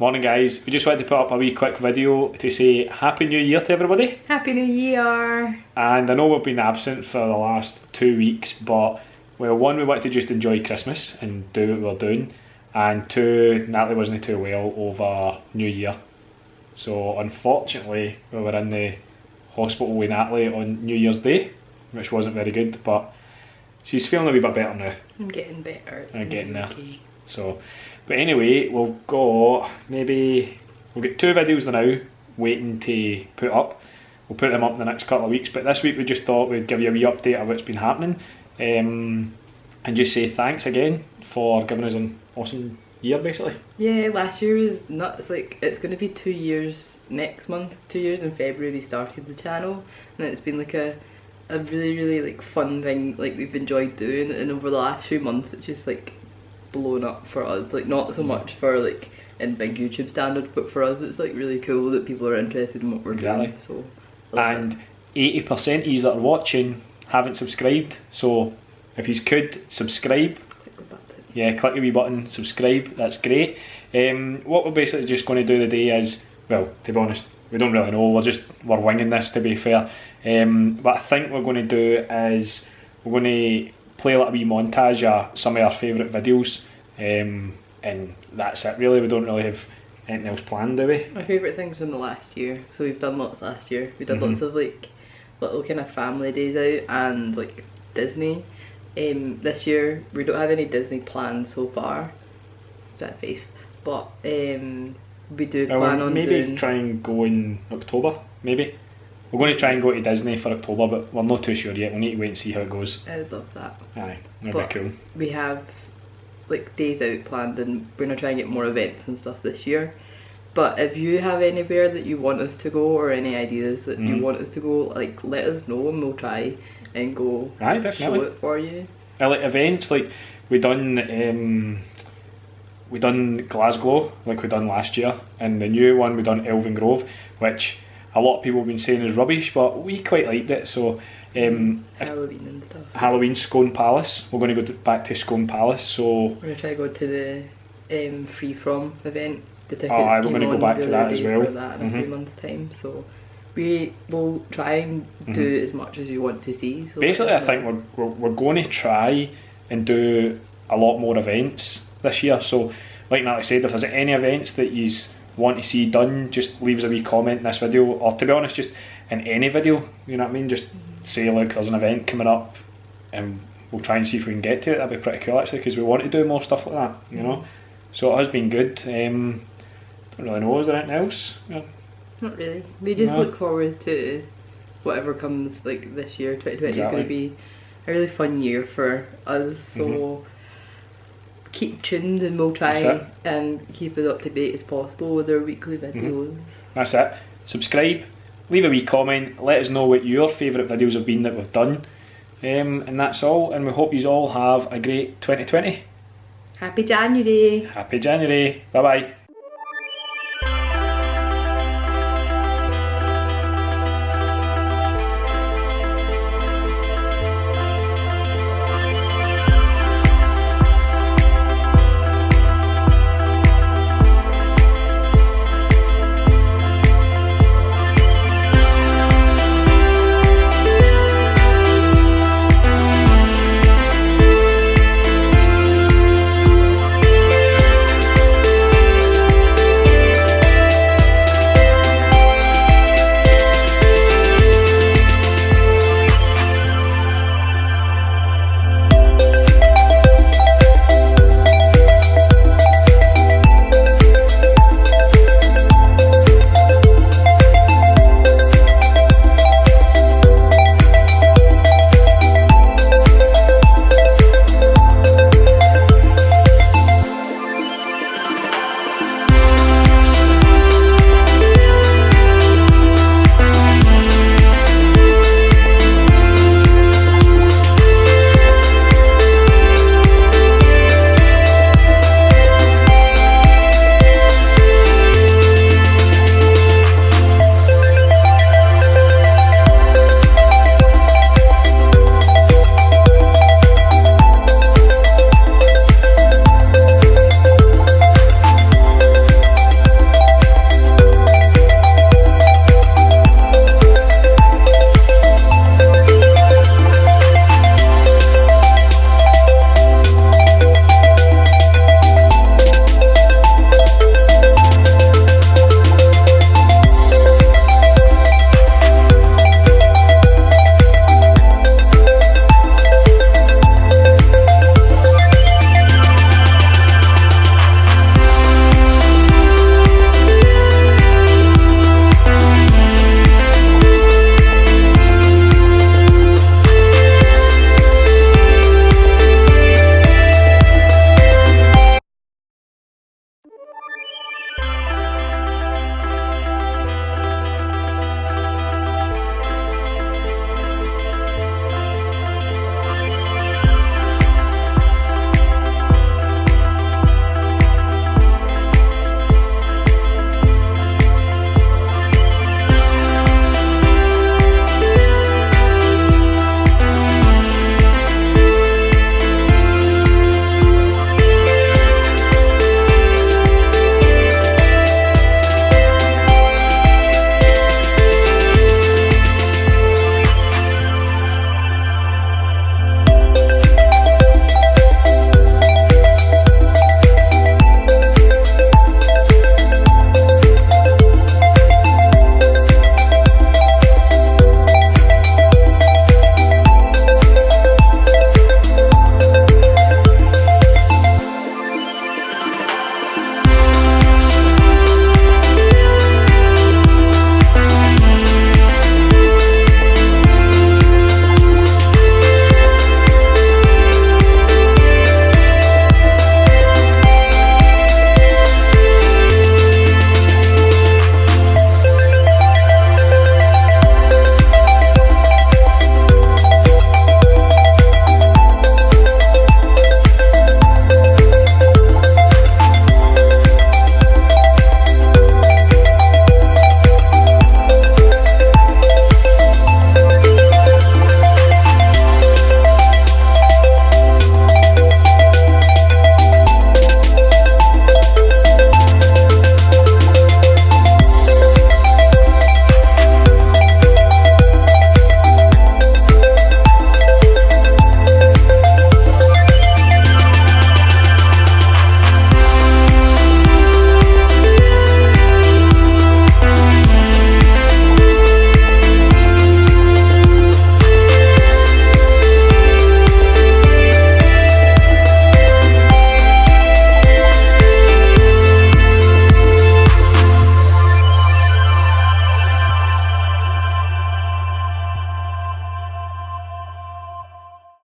Morning guys, we just wanted to put up a wee quick video to say Happy New Year to everybody. Happy New Year! And I know we've been absent for the last 2 weeks, but well, one, we wanted to just enjoy Christmas and do what we were doing, and two, Natalie wasn't too well over New Year. So unfortunately we were in the hospital with Natalie on New Year's Day, which wasn't very good, but she's feeling a wee bit better now. I'm getting better. I'm getting there. Okay. So, but anyway, we'll get 2 videos now waiting to put up. We'll put them up in the next couple of weeks, but this week we just thought we'd give you a wee update of what's been happening, and just say thanks again for giving us an awesome year basically. Yeah, last year was nuts. Like, it's going to be 2 years next month. It's 2 years in February we started the channel, and it's been like a really like fun thing, like we've enjoyed doing, and over the last few months it's just like blown up for us, like not so much for like in big YouTube standards, but for us it's like really cool that people are interested in what we're doing. So and 80% of you that are watching haven't subscribed, so if you could subscribe, click the button. Yeah, click the wee button, subscribe, that's great. What we're basically just going to do today is, well, to be honest, we don't really know, we're winging this to be fair, but I think we're going to do is we're going to play a little wee montage of some of our favourite videos, and that's it really. We don't really have anything else planned, do we? My favourite things from the last year, so we've done lots last year. We did lots of like little kind of family days out and like Disney. This year we don't have any Disney plans so far, that face, but we do plan on maybe try and go in October, maybe. We're going to try and go to Disney for October, but we're not too sure yet. We'll need to wait and see how it goes. I would love that. Aye, that'd be cool. We have like days out planned, and we're going to try and get more events and stuff this year. But if you have anywhere that you want us to go, or any ideas that you want us to go, like let us know and we'll try and go. Aye, definitely. Show it for you. Like events, like we done Glasgow, like we done last year, and the new one we done Elvin Grove, which a lot of people have been saying is rubbish, but we quite liked it. So Halloween and stuff. Halloween, Scone Palace. We're going to go back to Scone Palace. So we're going to try to go to the Free From event. The tickets we're going to go back to that as well. For that in a few months' time. So we will try and do as much as you want to see. So basically, I think we're going to try and do a lot more events this year. So, like Natalie said, if there's any events that you want to see done, just leave us a wee comment in this video, or to be honest, just in any video. You know what I mean? Just say, look, there's an event coming up, and we'll try and see if we can get to it. That'd be pretty cool actually, because we want to do more stuff like that. You know, so it has been good. Don't really know. Is there anything else? Yeah. Not really. We just look forward to whatever comes like this year. 2020 is going to be a really fun year for us. So keep tuned, and we'll try and keep as up to date as possible with our weekly videos. That's it. Subscribe, leave a wee comment, let us know what your favourite videos have been that we've done, and that's all. And we hope you all have a great 2020. Happy January. Happy January. Bye bye.